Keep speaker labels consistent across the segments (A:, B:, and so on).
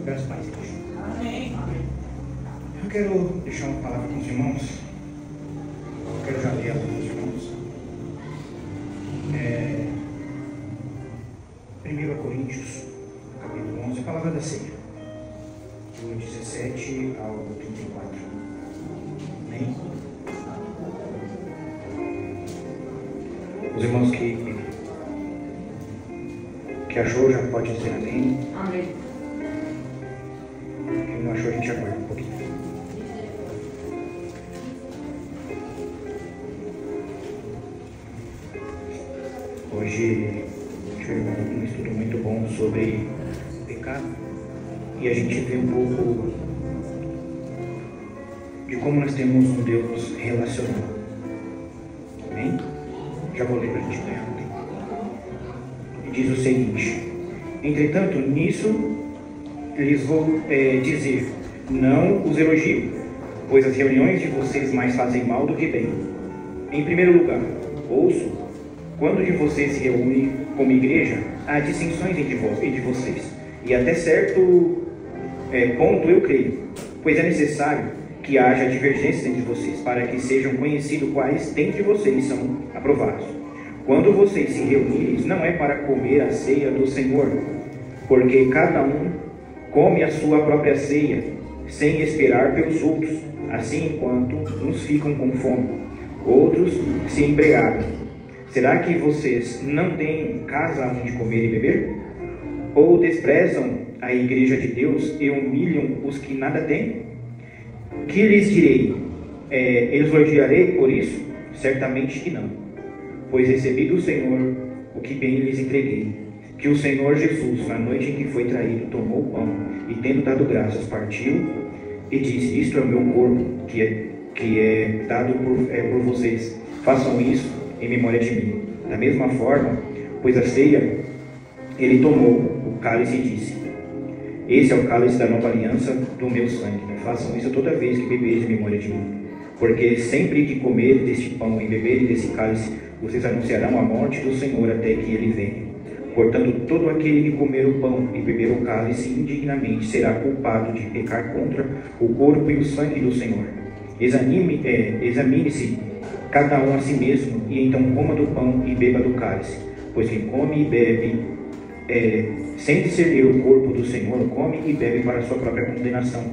A: Graças a Deus. Amém. Eu quero deixar uma palavra com os irmãos. Eu quero já ler ela com os irmãos. 1 Coríntios, capítulo 11, a palavra da ceia, do 17 ao 34. Amém? Os irmãos que achou já pode dizer amém.
B: Amém.
A: Quem não achou, a gente aguarda um pouquinho. Hoje tivemos um estudo muito bom sobre pecado e a gente vê um pouco de como nós temos um Deus relacional. Amém? Já vou ler para a gente ganhar um tempo. E diz o seguinte: entretanto, nisso lhes vou dizer, não os elogio, pois as reuniões de vocês mais fazem mal do que bem. Em primeiro lugar, ouço, quando de vocês se reúnem como igreja, há dissensões entre vocês, e até certo ponto eu creio, pois é necessário que haja divergências entre vocês, para que sejam conhecidos quais dentre vocês são aprovados. Quando vocês se reunirem, não é para comer a ceia do Senhor, porque cada um come a sua própria ceia, sem esperar pelos outros, assim enquanto uns ficam com fome, outros se embriagam. Será que vocês não têm casa onde comer e beber? Ou desprezam a igreja de Deus e humilham os que nada têm? Que lhes direi? Elogiarei por isso? Certamente que não. Pois recebi do Senhor o que bem lhes entreguei, que o Senhor Jesus, na noite em que foi traído, tomou o pão e, tendo dado graças, partiu e disse: isto é o meu corpo, que é dado por vocês. Façam isso em memória de mim. Da mesma forma, pois a ceia, ele tomou o cálice e disse: esse é o cálice da nova aliança do meu sangue. Façam isso toda vez que beberes em memória de mim. Porque sempre que comerem deste pão e beberem desse cálice, vocês anunciarão a morte do Senhor até que ele venha. Portanto, todo aquele que comer o pão e beber o cálice indignamente será culpado de pecar contra o corpo e o sangue do Senhor. Examine-se cada um a si mesmo, e então coma do pão e beba do cálice. Pois quem come e bebe sem discernir o corpo do Senhor, come e bebe para a sua própria condenação.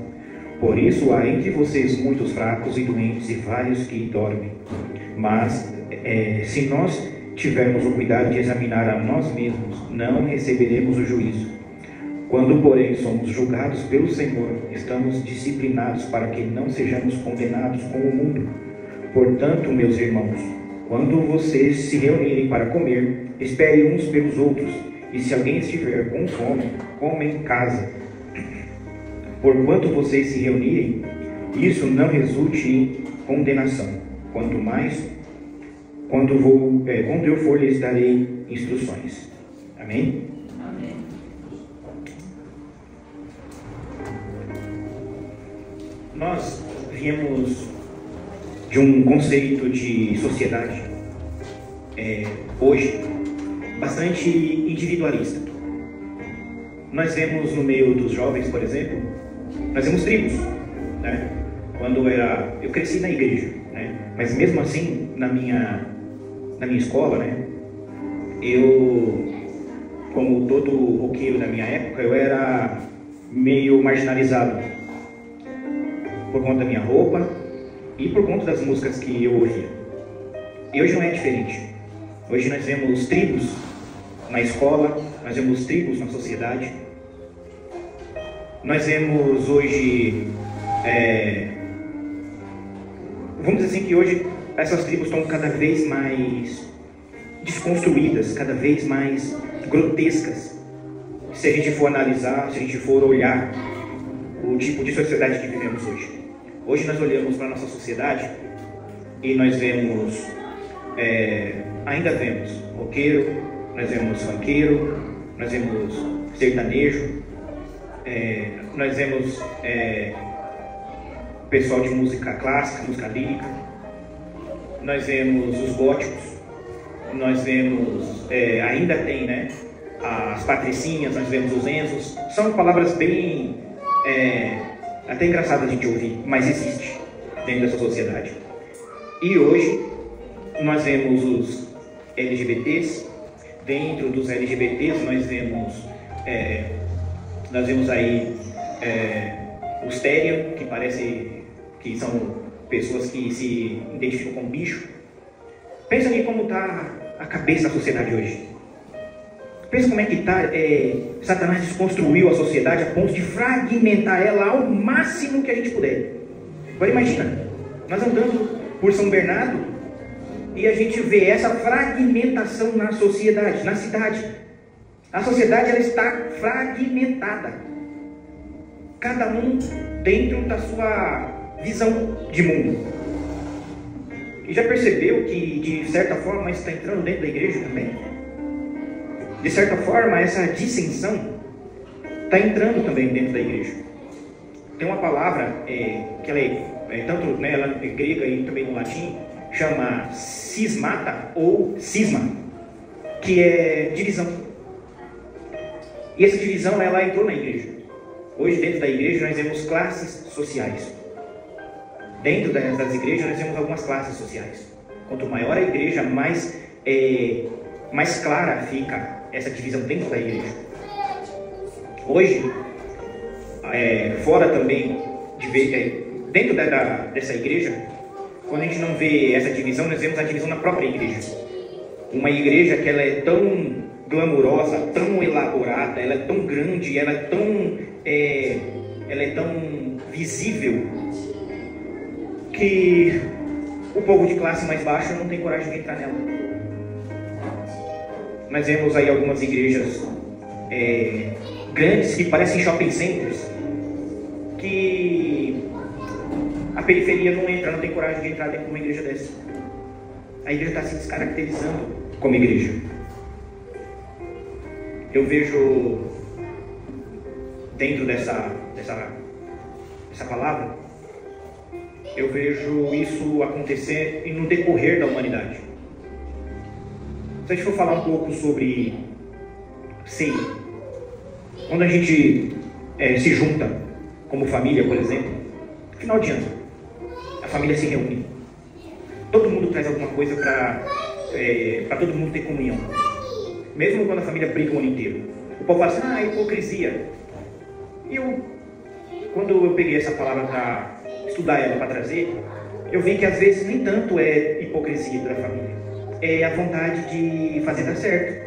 A: Por isso há entre vocês muitos fracos e doentes e vários que dormem. Mas se nós tivermos o cuidado de examinar a nós mesmos, não receberemos o juízo. Quando, porém, somos julgados pelo Senhor, estamos disciplinados para que não sejamos condenados com o mundo. Portanto, meus irmãos, quando vocês se reunirem para comer, esperem uns pelos outros, e se alguém estiver com fome, coma em casa. Porquanto vocês se reunirem, isso não resulte em condenação. Quanto mais, quando eu for, lhes darei instruções. Amém?
B: Amém.
A: Nós viemos de um conceito de sociedade hoje bastante individualista. Nós vemos no meio dos jovens, por exemplo, nós vemos tribos, né? Eu cresci na igreja, né? Mas mesmo assim, na minha escola, né? Eu, como todo roqueiro da minha época, eu era meio marginalizado por conta da minha roupa e por conta das músicas que eu ouvia. E hoje não é diferente. Hoje nós vemos tribos na escola, nós vemos tribos na sociedade. Nós vemos hoje, vamos dizer assim, que hoje essas tribos estão cada vez mais desconstruídas, cada vez mais grotescas. Se a gente for analisar, se a gente for olhar o tipo de sociedade que vivemos hoje. Hoje nós olhamos para a nossa sociedade e nós vemos, ainda vemos roqueiro, nós vemos funkeiro, nós vemos sertanejo, nós vemos pessoal de música clássica, música lírica, nós vemos os góticos, nós vemos, ainda tem, né, as patricinhas, nós vemos os Enzos. São palavras bem, até engraçadas de ouvir, mas existe dentro dessa sociedade. E hoje nós vemos os LGBTs. Dentro dos LGBTs nós vemos aí os Therian, que parece que são pessoas que se identificam com bicho. Pensa em como está a cabeça da sociedade hoje. Pensa como é que está. Satanás desconstruiu a sociedade a ponto de fragmentar ela ao máximo que a gente puder. Agora imagina, nós andando por São Bernardo e a gente vê essa fragmentação na sociedade, na cidade. A sociedade ela está fragmentada. Cada um dentro da sua visão de mundo. E já percebeu que, de certa forma, isso está entrando dentro da igreja também? De certa forma, essa dissensão está entrando também dentro da igreja. Tem uma palavra que ela tanto ela é grega e também no latim, chama cismata ou cisma, que é divisão. E essa divisão ela entrou na igreja. Hoje, dentro da igreja, nós vemos classes sociais. Dentro das igrejas, nós temos algumas classes sociais. Quanto maior a igreja, mais clara fica essa divisão dentro da igreja. Hoje, fora também, dentro dessa igreja, quando a gente não vê essa divisão, nós vemos a divisão na própria igreja. Uma igreja que ela é tão glamurosa, tão elaborada, ela é tão grande, ela é tão visível, que o povo de classe mais baixa não tem coragem de entrar nela. Nós vemos aí algumas igrejas grandes que parecem shopping centers, que a periferia não entra, não tem coragem de entrar dentro de uma igreja dessa. A igreja está se descaracterizando como igreja. Eu vejo dentro dessa palavra, eu vejo isso acontecer no decorrer da humanidade. Se a gente for falar um pouco sobre ceia, quando a gente se junta como família, por exemplo, final de ano, a família se reúne. Todo mundo traz alguma coisa para todo mundo ter comunhão. Mesmo quando a família briga o ano inteiro. O povo fala assim, hipocrisia. E quando eu peguei essa palavra para estudar ela, para trazer, eu vi que às vezes nem tanto é hipocrisia da família, é a vontade de fazer dar certo.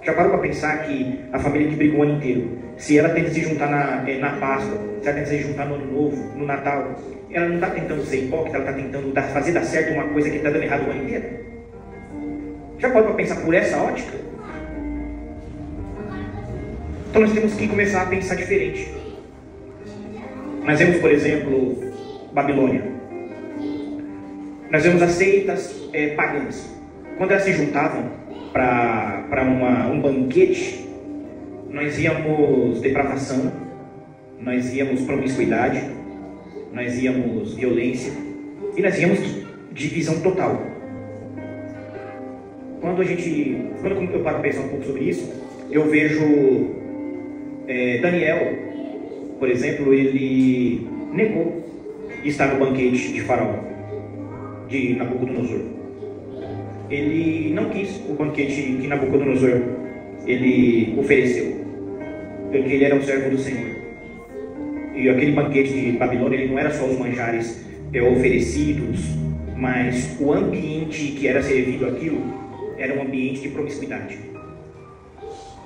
A: Já parou para pensar que a família que brigou o ano inteiro, se ela tenta se juntar na Páscoa, se ela tenta se juntar no Ano Novo, no Natal, ela não está tentando ser hipócrita, ela está tentando fazer dar certo uma coisa que está dando errado o ano inteiro? Já parou para pensar por essa ótica? Então nós temos que começar a pensar diferente. Nós vemos, por exemplo, Babilônia. Nós vemos as seitas pagãs. Quando elas se juntavam para um banquete, nós íamos depravação, nós íamos promiscuidade, nós íamos violência e nós íamos divisão total. Quando eu paro para pensar um pouco sobre isso, eu vejo Daniel, por exemplo, ele negou estar no banquete de Faraó, de Nabucodonosor. Ele não quis o banquete que Nabucodonosor ele ofereceu, porque ele era um servo do Senhor. E aquele banquete de Babilônia, ele não era só os manjares oferecidos, mas o ambiente que era servido aquilo era um ambiente de promiscuidade.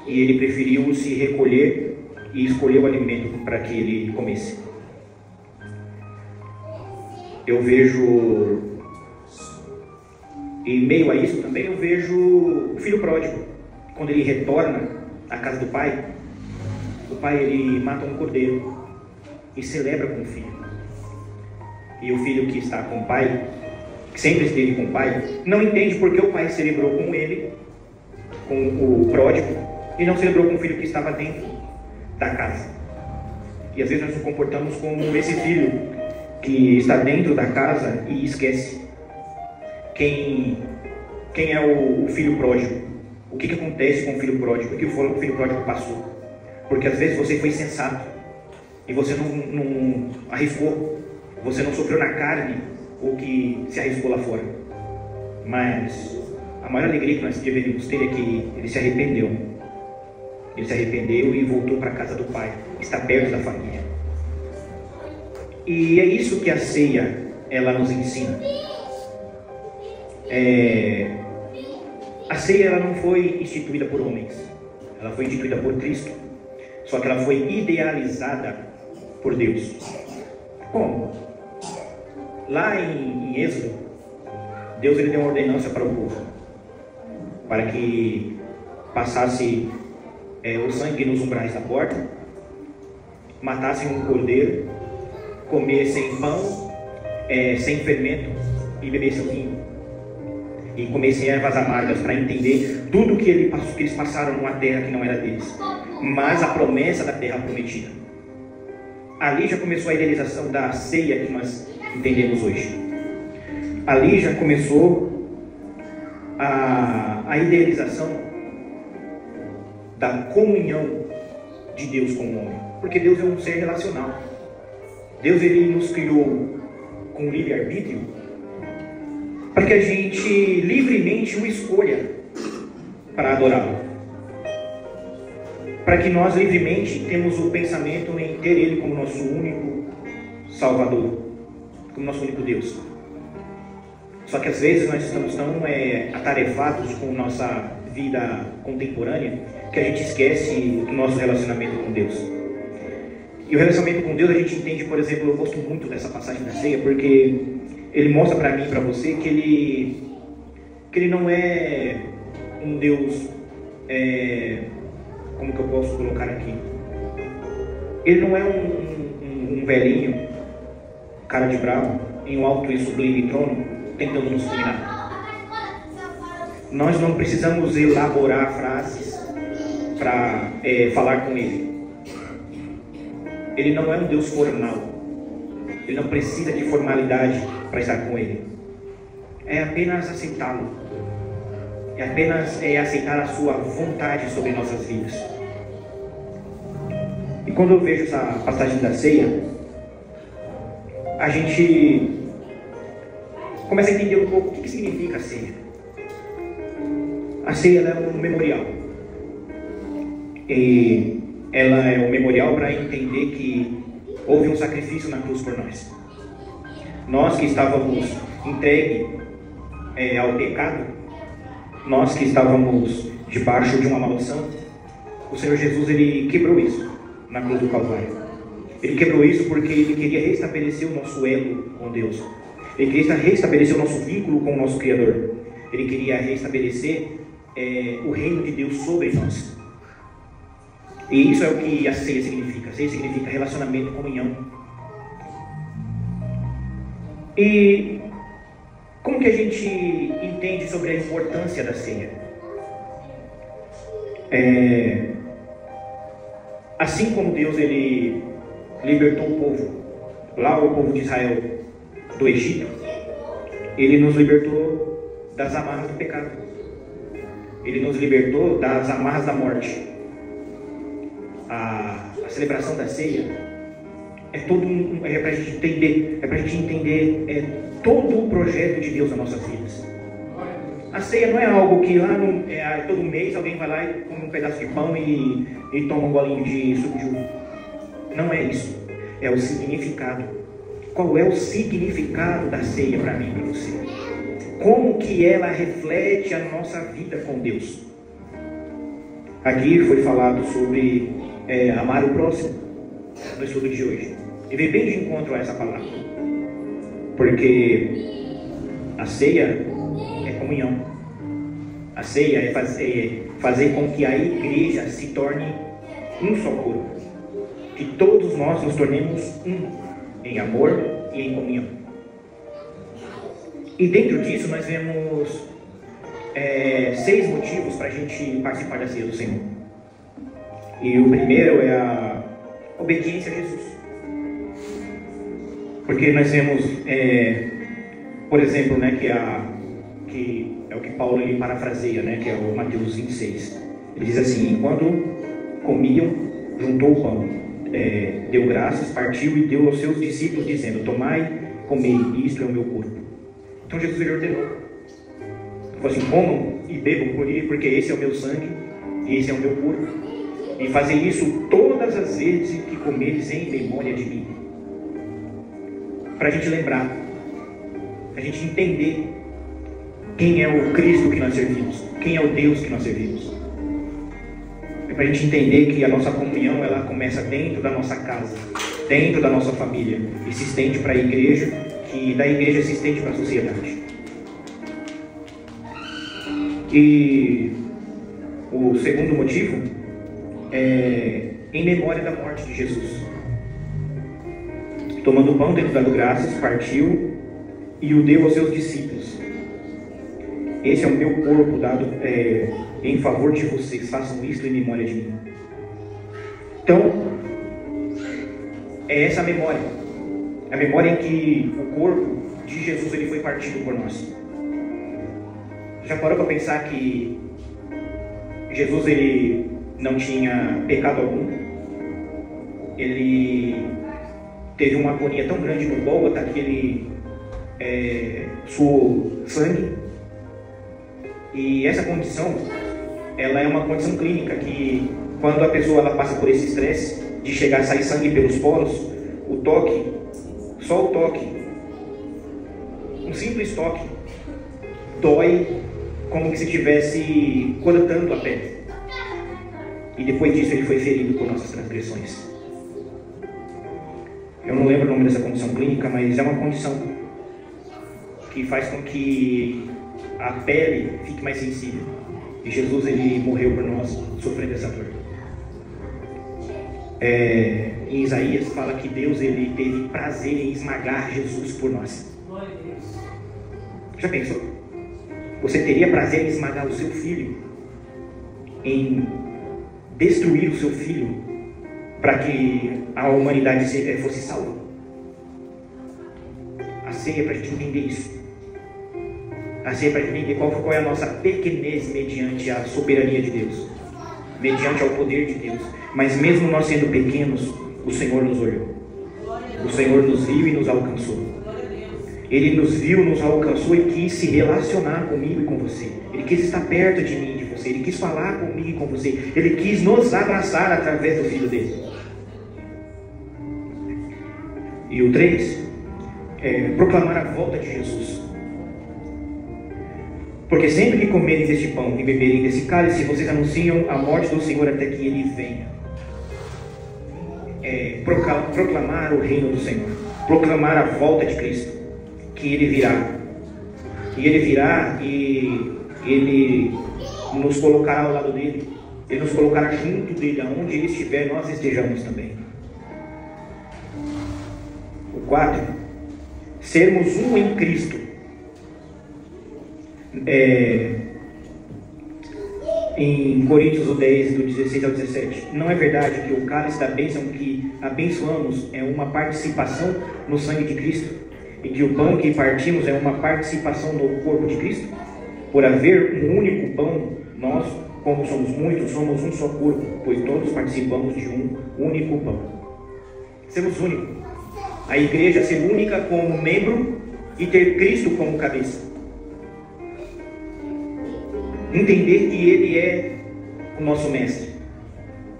A: E ele preferiu se recolher e escolher o alimento para que ele comesse. Eu vejo, em meio a isso também, eu vejo o filho pródigo. Quando ele retorna à casa do pai, o pai ele mata um cordeiro e celebra com o filho. E o filho que está com o pai, que sempre esteve com o pai, não entende porque o pai celebrou com ele, com o pródigo, e não celebrou com o filho que estava dentro da casa. E às vezes nós nos comportamos como esse filho que está dentro da casa e esquece quem é o filho pródigo. o que acontece com o filho pródigo, o que o filho pródigo passou. Porque às vezes você foi sensato e você não arriscou, você não sofreu na carne o que se arriscou lá fora. Mas a maior alegria que nós deveríamos ter é que ele se arrependeu. Ele se arrependeu e voltou para a casa do Pai, está perto da família. E é isso que a ceia ela nos ensina. A ceia ela não foi instituída por homens, ela foi instituída por Cristo. Só que ela foi idealizada por Deus. Como? Lá em Êxodo, Deus ele deu uma ordenança para o povo, para que passasse o sangue nos umbrais da porta, matassem um cordeiro, comessem pão sem fermento e bebessem vinho, e comessem ervas amargas, para entender tudo que eles passaram numa terra que não era deles, mas a promessa da terra prometida. Ali já começou a idealização da ceia que nós entendemos hoje. Ali já começou a idealização da comunhão de Deus com o homem, porque Deus é um ser relacional. Deus ele nos criou com livre-arbítrio para que a gente livremente o escolha para adorá-lo, para que nós livremente temos o pensamento em ter Ele como nosso único Salvador, como nosso único Deus. Só que às vezes nós estamos tão atarefados com nossa vida contemporânea que a gente esquece do nosso relacionamento com Deus. E o relacionamento com Deus a gente entende, por exemplo, eu gosto muito dessa passagem da ceia, porque ele mostra para mim e para você que ele não é um Deus, como que eu posso colocar aqui? Ele não é um velhinho, cara de bravo, em um alto e sublime trono, tentando nos dominar. Nós não precisamos elaborar frases para falar com Ele. Ele não é um Deus formal. Ele não precisa de formalidade para estar com Ele. É apenas aceitá-lo. É apenas aceitar a sua vontade sobre nossas vidas. E quando eu vejo essa passagem da ceia, a gente começa a entender um pouco o que significa a ceia. A ceia ela é um memorial. E ela é um memorial para entender que houve um sacrifício na cruz por nós. Nós que estávamos entregues ao pecado, nós que estávamos debaixo de uma maldição, o Senhor Jesus ele quebrou isso na cruz do Calvário. Ele quebrou isso porque ele queria restabelecer o nosso elo com Deus. Ele queria restabelecer o nosso vínculo com o nosso Criador. Ele queria restabelecer o reino de Deus sobre nós. E isso é o que a ceia significa. A ceia significa relacionamento, comunhão. E como que a gente entende sobre a importância da ceia? Assim como Deus ele libertou o povo, lá o povo de Israel do Egito, Ele nos libertou das amarras do pecado. Ele nos libertou das amarras da morte. A celebração da ceia é para a gente entender, todo o projeto de Deus nas nossas vidas. A ceia não é algo que lá todo mês alguém vai lá e come um pedaço de pão e toma um golinho de suco de uva. Não é isso. É o significado. Qual é o significado da ceia para mim e para você? Como que ela reflete a nossa vida com Deus? Aqui foi falado sobre amar o próximo no estudo de hoje. E vem bem de encontro a essa palavra. Porque a ceia é comunhão. A ceia é fazer com que a igreja se torne um só corpo. Que todos nós nos tornemos um em amor e em comunhão. E dentro disso nós vemos 6 motivos para a gente participar da ceia do Senhor. E o primeiro é a obediência a Jesus. Porque nós vemos, por exemplo, que é o que Paulo ele parafraseia, né, que é o Mateus 26. Ele diz assim: enquanto comiam, juntou o pão, deu graças, partiu e deu aos seus discípulos, dizendo: tomai, comei, isto é o meu corpo. Então Jesus ele ordenou. Ele falou assim: comam e bebam por ele, porque esse é o meu sangue, e esse é o meu corpo. E fazei isso todas as vezes que comeres em memória de mim. Para a gente lembrar, a gente entender quem é o Cristo que nós servimos, quem é o Deus que nós servimos. É para a gente entender que a nossa comunhão ela começa dentro da nossa casa, dentro da nossa família, e se estende para a igreja, que da igreja se estende para a sociedade. E o segundo motivo é em memória da morte de Jesus. Tomando o pão, tendo dado graças, partiu e o deu aos seus discípulos. Esse é o meu corpo dado em favor de vocês. Façam isto em memória de mim. Então, é essa a memória. A memória em que o corpo de Jesus ele foi partido por nós. Já parou para pensar que Jesus ele não tinha pecado algum? Ele teve uma agonia tão grande no Gólgota que ele suou sangue. E essa condição, ela é uma condição clínica que, quando a pessoa ela passa por esse estresse de chegar a sair sangue pelos poros, o toque, só o toque, um simples toque, dói como que se estivesse cortando a pele. E depois disso ele foi ferido por nossas transgressões. Eu não lembro o nome dessa condição clínica, mas é uma condição que faz com que a pele fique mais sensível. E Jesus ele morreu por nós, sofrendo essa dor. Em Isaías fala que Deus ele teve prazer em esmagar Jesus por nós. Já pensou? Você teria prazer em esmagar o seu filho, em destruir o seu filho, para que a humanidade fosse salva? A ceia é para a gente entender isso. A ceia é para a gente entender qual é a nossa pequenez mediante a soberania de Deus, mediante ao poder de Deus. Mas mesmo nós sendo pequenos, o Senhor nos olhou. O Senhor nos viu e nos alcançou. Ele nos viu, nos alcançou e quis se relacionar comigo e com você. Ele quis estar perto de mim e de você. Ele quis falar comigo e com você. Ele quis nos abraçar através do Filho dele. E o 3 é proclamar a volta de Jesus. Porque sempre que comerem deste pão e beberem desse cálice, vocês anunciam a morte do Senhor até que Ele venha. Proclamar o reino do Senhor. Proclamar a volta de Cristo. Que Ele virá. E Ele virá e Ele nos colocará ao lado dEle. Ele nos colocará junto dEle. Aonde Ele estiver, nós estejamos também. O 4. Sermos um em Cristo. Em Coríntios 10, do 16 ao 17, não é verdade que o cálice da bênção que abençoamos é uma participação no sangue de Cristo, e que o pão que partimos é uma participação no corpo de Cristo? Por haver um único pão, nós, como somos muitos, somos um só corpo, pois todos participamos de um único pão. Sermos únicos. A igreja ser única como membro e ter Cristo como cabeça. Entender que Ele é o nosso mestre.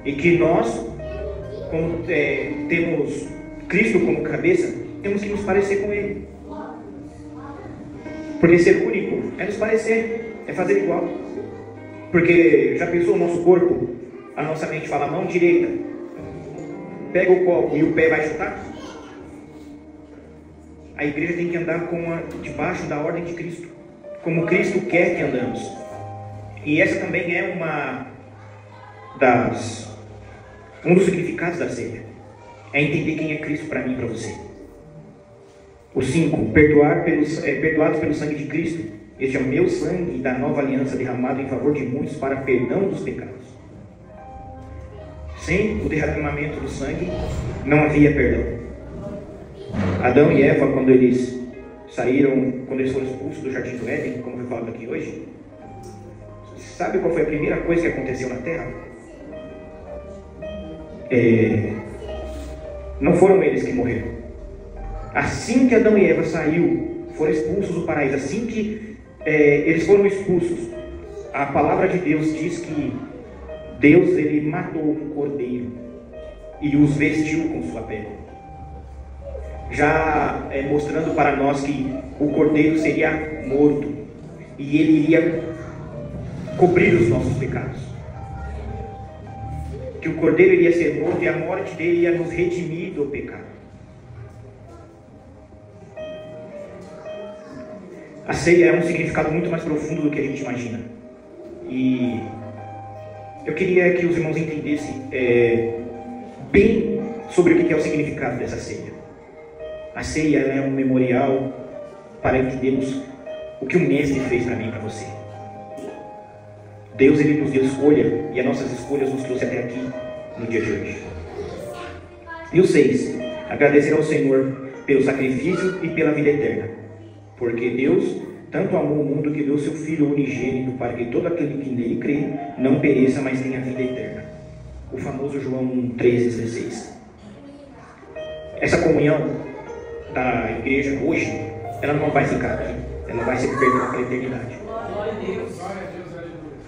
A: E que nós, como temos Cristo como cabeça, temos que nos parecer com Ele. Porque ser único é nos parecer, é fazer igual. Porque já pensou o nosso corpo, a nossa mente fala: mão direita, pega o copo e o pé vai chutar? A igreja tem que andar debaixo da ordem de Cristo, como Cristo quer que andamos. E essa também é um dos significados da ceia. É entender quem é Cristo para mim e para você. O 5. Perdoados pelo sangue de Cristo. Este é o meu sangue da nova aliança derramado em favor de muitos para perdão dos pecados. Sem o derramamento do sangue, não havia perdão. Adão e Eva, quando eles foram expulsos do jardim do Éden, como foi falado aqui hoje, sabe qual foi a primeira coisa que aconteceu na terra? Não foram eles que morreram. Assim que Adão e Eva foram expulsos do paraíso, assim que eles foram expulsos, a palavra de Deus diz que Deus ele matou um cordeiro e os vestiu com sua pele, já mostrando para nós que o cordeiro seria morto e ele iria cobrir os nossos pecados, que o cordeiro iria ser morto e a morte dele ia nos redimir do pecado. A ceia é um significado muito mais profundo do que a gente imagina. E eu queria que os irmãos entendessem bem sobre o que é o significado dessa ceia. A ceia é um memorial para entendermos o que o Mestre fez para mim e para você. Deus ele nos deu escolha e as nossas escolhas nos trouxe até aqui no dia de hoje. E o 6. Agradecer ao Senhor pelo sacrifício e pela vida eterna. Porque Deus tanto amou o mundo que deu seu Filho unigênito para que todo aquele que nele crê não pereça, mas tenha vida eterna. O famoso João 13,16. Essa comunhão da igreja hoje, ela não vai ficar aqui. Ela vai ser perpétua para a eternidade.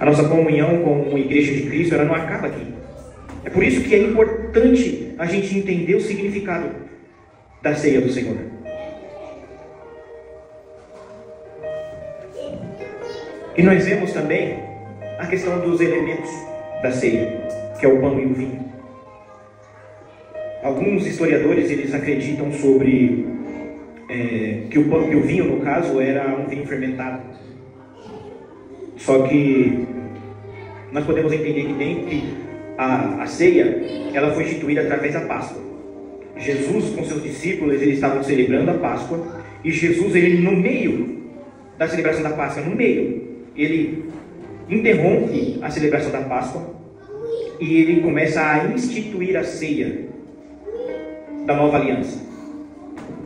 A: A nossa comunhão com a igreja de Cristo, ela não acaba aqui. É por isso que é importante a gente entender o significado da ceia do Senhor. E nós vemos também a questão dos elementos da ceia, que é o pão e o vinho. Alguns historiadores eles acreditam sobre que o vinho, no caso, era um vinho fermentado. Só que nós podemos entender que dentre a ceia, ela foi instituída através da Páscoa. Jesus com seus discípulos, eles estavam celebrando a Páscoa, e Jesus, ele no meio da celebração da Páscoa, ele interrompe a celebração da Páscoa e ele começa a instituir a ceia da nova aliança.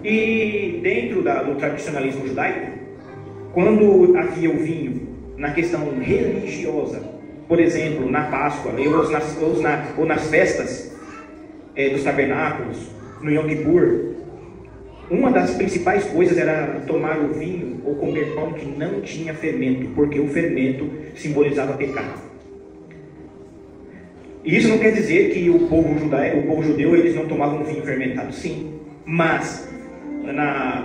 A: E dentro do tradicionalismo judaico, quando havia o vinho na questão religiosa, por exemplo, na Páscoa ou nas festas dos tabernáculos, no Yom Kippur, uma das principais coisas era tomar o vinho ou comer pão que não tinha fermento, porque o fermento simbolizava pecado. E isso não quer dizer que o povo judeu eles não tomavam vinho fermentado, sim, mas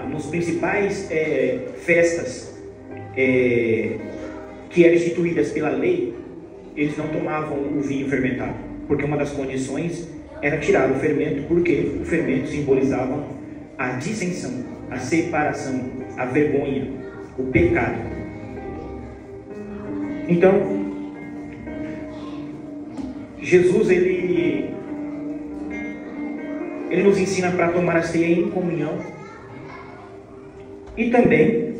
A: nos principais festas que eram instituídas pela lei, eles não tomavam o vinho fermentado, porque uma das condições era tirar o fermento, porque o fermento simbolizava a dissensão, a separação, a vergonha, o pecado. Então, Jesus ele nos ensina para tomar a ceia em comunhão e também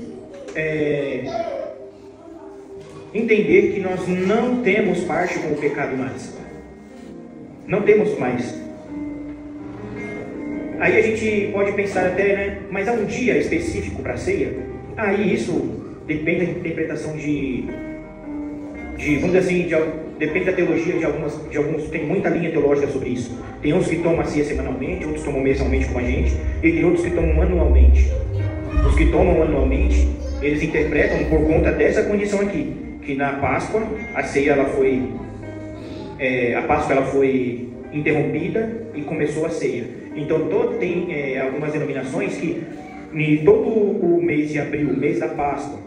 A: entender que nós não temos parte com o pecado mais. Não temos mais. Aí a gente pode pensar até, mas há um dia específico para a ceia? Aí isso depende da interpretação vamos dizer assim, depende da teologia de alguns, tem muita linha teológica sobre isso. Tem uns que tomam a ceia semanalmente, outros tomam mensalmente como a gente, e tem outros que tomam anualmente. Os que tomam anualmente, eles interpretam por conta dessa condição aqui, que na Páscoa, a ceia ela foi interrompida e começou a ceia. Então tem algumas denominações que em todo o mês de abril, o mês da Páscoa,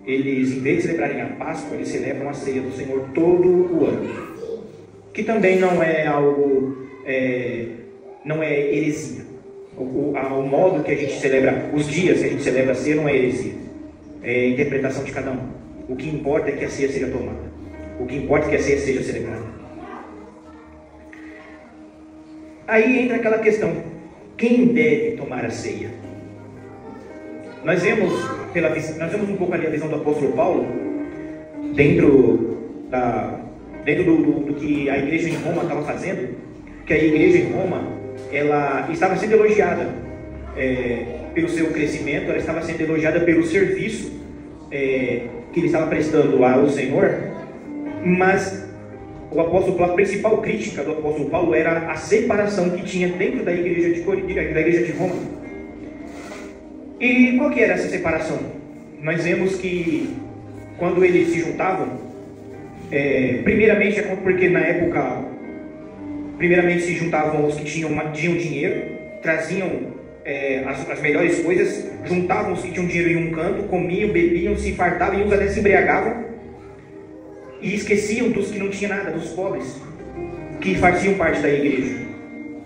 A: eles, em vez de celebrarem a Páscoa, eles celebram a ceia do Senhor todo o ano. Que também não é algo, não é heresia. O modo que a gente celebra, os dias que a gente celebra a ceia não é heresia. É interpretação de cada um. O que importa é que a ceia seja tomada. O que importa é que a ceia seja celebrada. Aí entra aquela questão, quem deve tomar a ceia? Nós vemos um pouco ali a visão do apóstolo Paulo, dentro do que a igreja em Roma estava fazendo, que a igreja em Roma, ela estava sendo elogiada pelo seu crescimento, ela estava sendo elogiada pelo serviço que ele estava prestando ao Senhor, Mas o apóstolo Paulo, a principal crítica do apóstolo Paulo era a separação que tinha dentro da igreja de Roma. E qual que era essa separação? Nós vemos que quando eles se juntavam, primeiramente é porque na época, primeiramente se juntavam os que tinham dinheiro, traziam as melhores coisas, juntavam os que tinham dinheiro em um canto, comiam, bebiam, se fartavam e uns até se embriagavam, e esqueciam dos que não tinham nada, dos pobres, que faziam parte da igreja.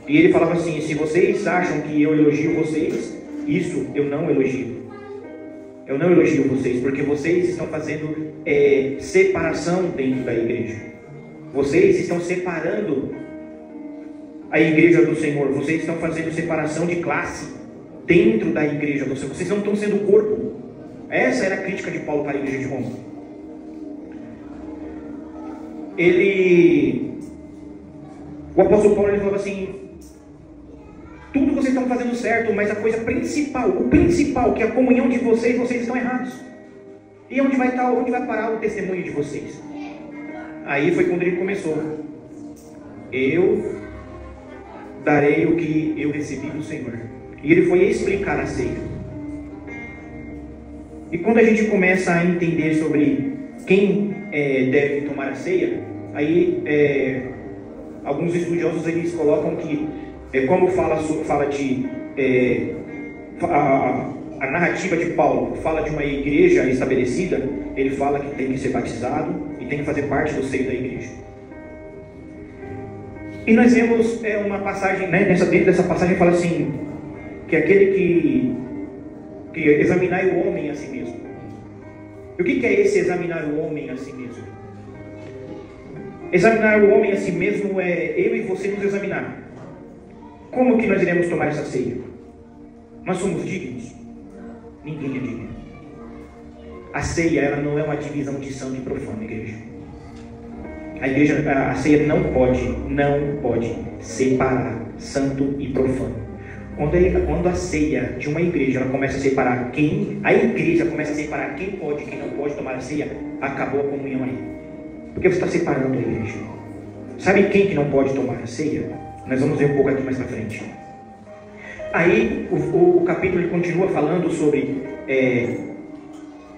A: E ele falava assim: se vocês acham que eu elogio vocês, isso eu não elogio. Eu não elogio vocês, porque vocês estão fazendo separação dentro da igreja. Vocês estão separando a igreja do Senhor. Vocês estão fazendo separação de classe dentro da igreja do Senhor. Vocês não estão sendo o corpo. Essa era a crítica de Paulo para a igreja de Roma. O apóstolo Paulo, ele falava assim: tudo vocês estão fazendo certo, mas a coisa principal, o principal, que é a comunhão de vocês estão errados. E onde vai parar o testemunho de vocês? Aí foi quando ele começou: eu darei o que eu recebi do Senhor. E ele foi explicar a ceia. E quando a gente começa a entender sobre quem deve tomar a ceia, aí alguns estudiosos eles colocam que como fala de a narrativa de Paulo fala de uma igreja estabelecida, ele fala que tem que ser batizado e tem que fazer parte do seio da igreja. E nós vemos uma passagem, dentro dessa passagem fala assim, que aquele que examinar o homem a si mesmo. E o que é esse examinar o homem a si mesmo? Examinar o homem a si mesmo é eu e você nos examinar. Como que nós iremos tomar essa ceia? Nós somos dignos? Ninguém é digno. A ceia, ela não é uma divisão de santo e profano, igreja. A ceia não pode separar santo e profano. Quando a ceia de uma igreja ela começa a separar a igreja começa a separar quem pode e quem não pode tomar a ceia, acabou a comunhão aí. Porque você está separando a igreja. Sabe quem que não pode tomar a ceia? Nós vamos ver um pouco aqui mais pra frente. Aí o capítulo ele continua falando sobre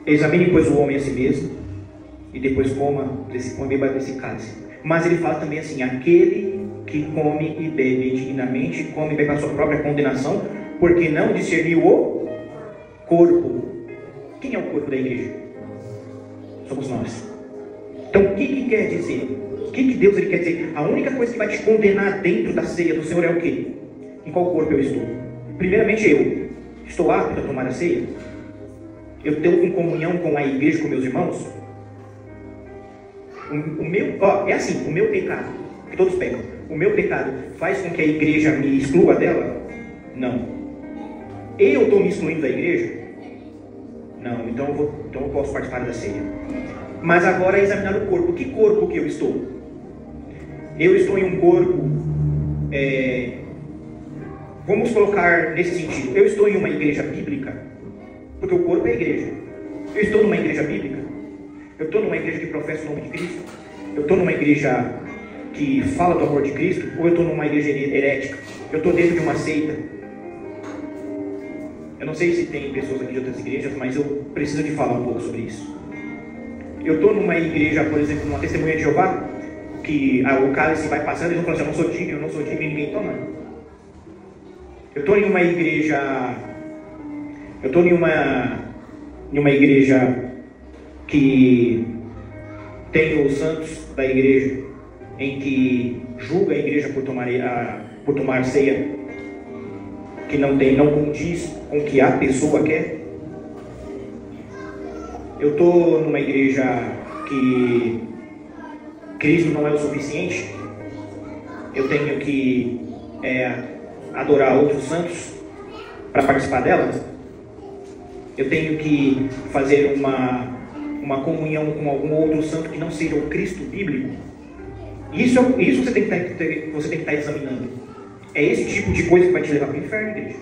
A: examine pois o homem a si mesmo e depois beba desse cálice. Mas ele fala também assim: aquele que come e bebe indignamente, come e bebe a sua própria condenação, porque não discerniu o corpo. Quem é o corpo da igreja? Somos nós. Então o que quer dizer? O que Deus ele quer dizer? A única coisa que vai te condenar dentro da ceia do Senhor é o quê? Em qual corpo eu estou? Primeiramente eu estou apto a tomar a ceia? Eu estou em comunhão com a igreja, com meus irmãos? É assim, o meu pecado, que todos pecam, o meu pecado faz com que a igreja me exclua dela? Não. Eu estou me excluindo da igreja? Não, então eu posso participar da ceia. Mas agora é examinar o corpo. Que corpo que eu estou? Eu estou em um corpo, vamos colocar nesse sentido, eu estou em uma igreja bíblica, porque o corpo é a igreja. Eu estou numa igreja bíblica? Eu estou numa igreja que professa o nome de Cristo? Eu estou numa igreja que fala do amor de Cristo? Ou eu estou numa igreja herética? Eu estou dentro de uma seita? Eu não sei se tem pessoas aqui de outras igrejas, mas eu preciso de falar um pouco sobre isso. Eu estou numa igreja, por exemplo, numa testemunha de Jeová, que o cálice vai passando e eles vão falando assim: eu não sou digno e ninguém toma. Eu estou em uma igreja, em uma igreja que tem os santos da igreja, em que julga a igreja por tomar ceia, que não condiz com o que a pessoa quer. Eu estou numa igreja que Cristo não é o suficiente. Eu tenho que adorar outros santos para participar delas. Eu tenho que fazer uma comunhão com algum outro santo que não seja o Cristo bíblico. Isso você tem que estar examinando. É esse tipo de coisa que vai te levar para o inferno, igreja.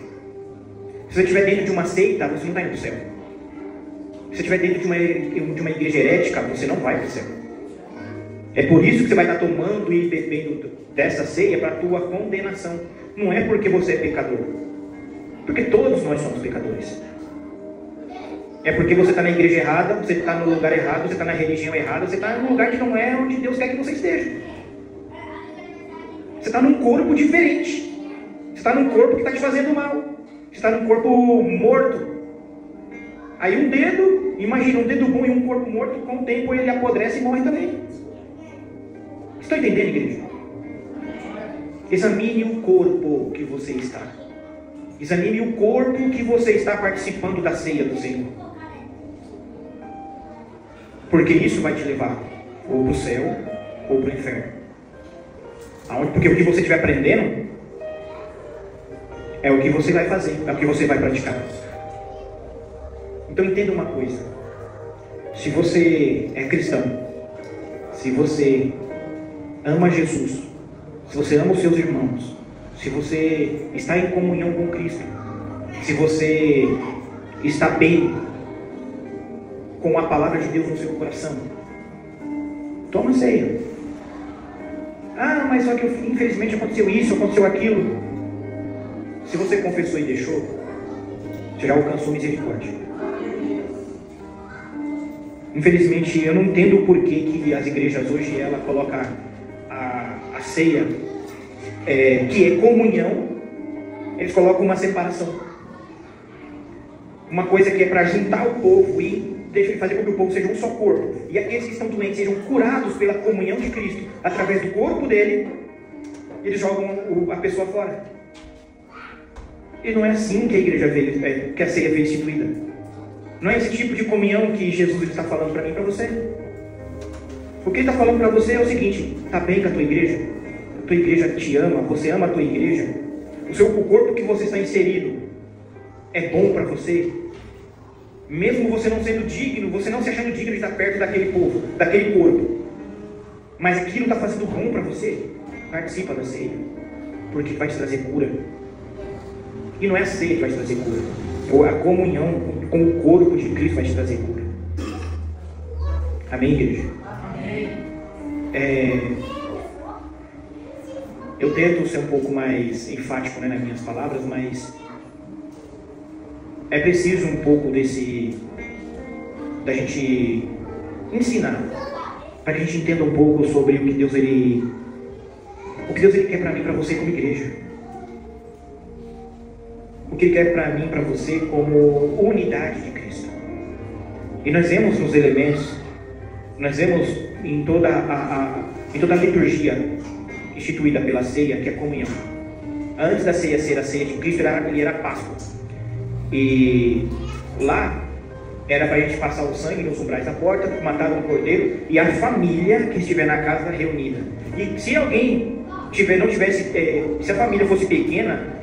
A: Se você estiver dentro de uma seita, você não está indo para o céu. Se você estiver dentro de uma igreja herética, você não vai para o céu. É por isso que você vai estar tomando e bebendo dessa ceia para a tua condenação. Não é porque você é pecador. Porque todos nós somos pecadores. É porque você está na igreja errada, você está no lugar errado, você está na religião errada, você está num lugar que não é onde Deus quer que você esteja. Você está num corpo diferente. Você está num corpo que está te fazendo mal. Você está num corpo morto. Aí um dedo, imagina um dedo bom e um corpo morto, com o tempo ele apodrece e morre também. Vocês estão entendendo, igreja? Examine o corpo que você está. Examine o corpo que você está participando da ceia do Senhor. Porque isso vai te levar ou para o céu ou para o inferno. Porque o que você estiver aprendendo é o que você vai fazer, é o que você vai praticar. Então entenda uma coisa. Se você é cristão, se você ama Jesus, se você ama os seus irmãos, se você está em comunhão com Cristo, se você está bem com a palavra de Deus no seu coração, toma ceia. Ah, mas só que infelizmente aconteceu isso, aconteceu aquilo. Se você confessou e deixou, você já alcançou misericórdia. Infelizmente eu não entendo o porquê que as igrejas hoje ela coloca a ceia, que é comunhão, eles colocam uma separação. Uma coisa que é para juntar o povo e fazer com que o povo seja um só corpo. E aqueles que estão doentes sejam curados pela comunhão de Cristo, através do corpo dele, eles jogam a pessoa fora. E não é assim que a igreja veio, que a ceia veio instituída. Não é esse tipo de comunhão que Jesus está falando para mim e para você. O que ele está falando para você é o seguinte: está bem com a tua igreja? A tua igreja te ama, você ama a tua igreja? O corpo que você está inserido é bom para você? Mesmo você não sendo digno, você não se achando digno de estar perto daquele povo, daquele corpo, mas aquilo está fazendo bom para você, participa da ceia, porque vai te trazer cura. E não é a ceia que vai te trazer cura, a comunhão com o corpo de Cristo vai te trazer cura. Amém, igreja? Amém. Eu tento ser um pouco mais enfático, nas minhas palavras, mas é preciso um pouco da gente ensinar, para que a gente entenda um pouco sobre o que Deus ele quer para mim e para você como igreja. O que Ele quer para mim e para você como unidade de Cristo. E nós vemos nos elementos, nós vemos em toda a liturgia instituída pela ceia, que é a comunhão. Antes da ceia ser a ceia de Cristo, ele era a Páscoa. E lá era para a gente passar o sangue nos umbrais da porta, matar um cordeiro, e a família que estiver na casa reunida. E se alguém se a família fosse pequena,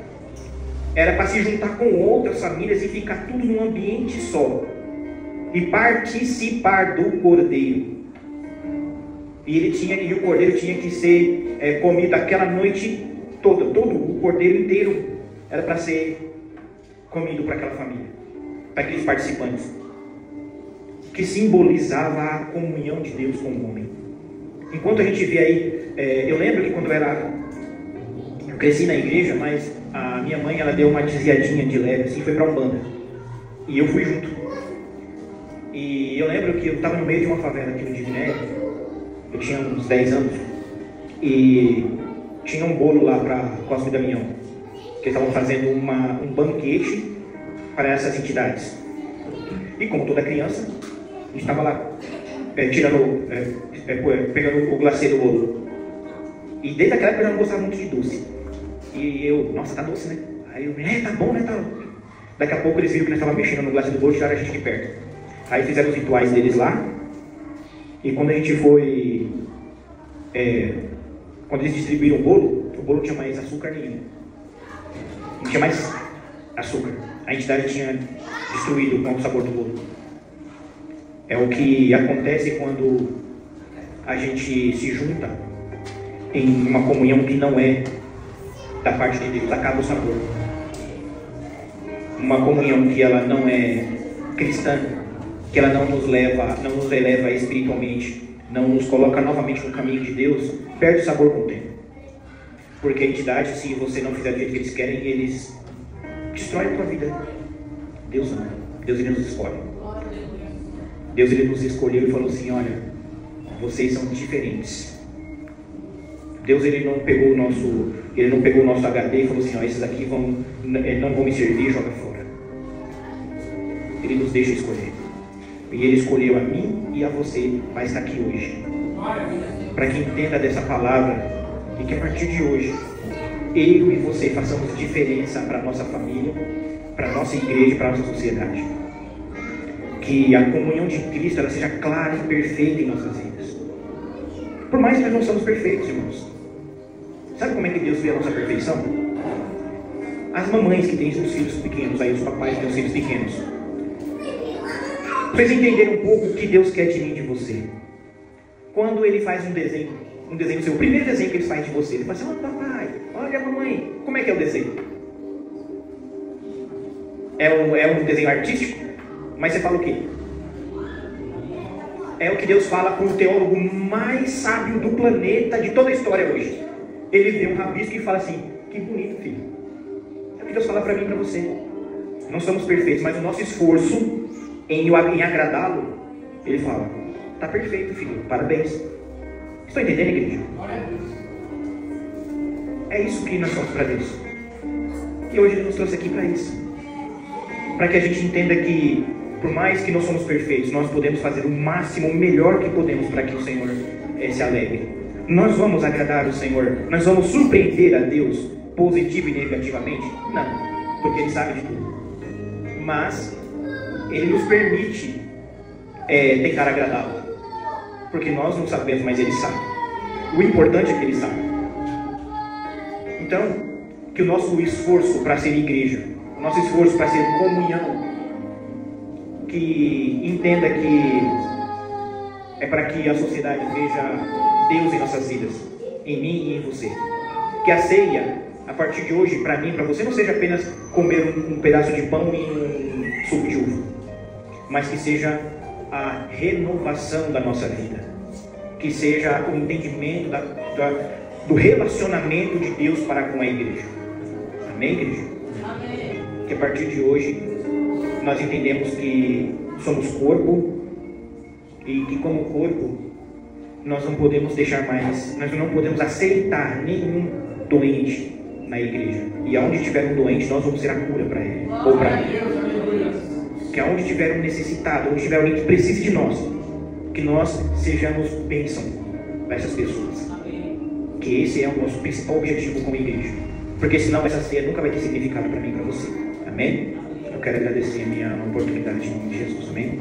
A: era para se juntar com outras famílias e ficar tudo num ambiente só e participar do cordeiro. E o cordeiro tinha que ser comido aquela noite toda, todo o cordeiro inteiro era para ser comido para aquela família, para aqueles participantes, que simbolizava a comunhão de Deus com o homem. Enquanto a gente vê aí, eu lembro que quando eu cresci na igreja, mas a minha mãe ela deu uma desviadinha de leve, assim, foi para Umbanda, e eu fui junto. E eu lembro que eu estava no meio de uma favela aqui no Diviné, eu tinha uns 10 anos, e tinha um bolo lá para Costa do Damião, que eles estavam fazendo um banquete para essas entidades. E como toda criança, a gente estava lá pegando o glacê do bolo. E desde aquela época eu já não gostava muito de doce. E eu, nossa, tá doce, né? Aí eu, tá bom, né? Tá. Daqui a pouco eles viram que nós estávamos mexendo no glacê do bolo e tiraram a gente de perto. Aí fizeram os rituais deles lá. E quando a gente foi... quando eles distribuíram o bolo tinha mais açúcar nenhum. Não tinha mais açúcar. A entidade tinha destruído com o sabor do bolo. É o que acontece quando a gente se junta em uma comunhão que não é da parte de Deus, acaba o sabor. Uma comunhão que ela não é cristã, que ela não nos eleva espiritualmente, não nos coloca novamente no caminho de Deus, perde o sabor com o tempo. Porque a entidade, se você não fizer do jeito que eles querem, eles destroem a tua vida. Deus não. Deus ele nos escolhe. Deus ele nos escolheu e falou assim: olha, vocês são diferentes. Deus ele não pegou o nosso HD e falou assim: ó, esses aqui não vão me servir, joga fora. Ele nos deixa escolher. E ele escolheu a mim e a você para estar aqui hoje. Para que entenda dessa palavra e que a partir de hoje eu e você façamos diferença para a nossa família, para a nossa igreja, para a nossa sociedade. Que a comunhão de Cristo ela seja clara e perfeita em nossas vidas. Por mais que nós não somos perfeitos, irmãos. Sabe como é que Deus vê a nossa perfeição? As mamães que têm os filhos pequenos, aí os papais que têm os filhos pequenos. Vocês entenderem um pouco o que Deus quer de mim e de você. Quando Ele faz um desenho seu, o primeiro desenho que Ele faz de você, Ele fala assim: olha papai, olha mamãe, como é que é o desenho? É um desenho artístico? Mas você fala o quê? É o que Deus fala com o teólogo mais sábio do planeta, de toda a história hoje. Ele vê um rabisco e fala assim: que bonito, filho. É o que Deus fala para mim e para você. Não somos perfeitos, mas o nosso esforço em agradá-lo, Ele fala: está perfeito, filho, parabéns. Estão entendendo, igreja? É isso que nós somos para Deus. E hoje Ele nos trouxe aqui para isso. Para que a gente entenda que, por mais que não somos perfeitos, nós podemos fazer o máximo, o melhor que podemos para que o Senhor se alegre. Nós vamos agradar o Senhor? Nós vamos surpreender a Deus positivo e negativamente? Não, porque Ele sabe de tudo. Mas Ele nos permite tentar agradá-lo, porque nós não sabemos, mas Ele sabe. O importante é que Ele sabe. Então, que o nosso esforço para ser igreja, o nosso esforço para ser comunhão, que entenda que é para que a sociedade veja Deus em nossas vidas, em mim e em você. Que a ceia, a partir de hoje, para mim e para você, não seja apenas comer um pedaço de pão e um suco de uva, mas que seja a renovação da nossa vida, que seja o entendimento do relacionamento de Deus para com a igreja. Amém, igreja? Amém. Que a partir de hoje nós entendemos que somos corpo e que como corpo nós não podemos deixar mais, nós não podemos aceitar nenhum doente na igreja. E aonde tiver um doente, nós vamos ser a cura para ele ou para ele. Que aonde tiver um necessitado, onde tiver alguém que precise de nós, que nós sejamos bênção para essas pessoas. Que esse é o nosso principal objetivo como igreja. Porque senão essa ceia nunca vai ter significado para mim e para você. Amém? Eu quero agradecer a minha oportunidade em nome de Jesus. Amém?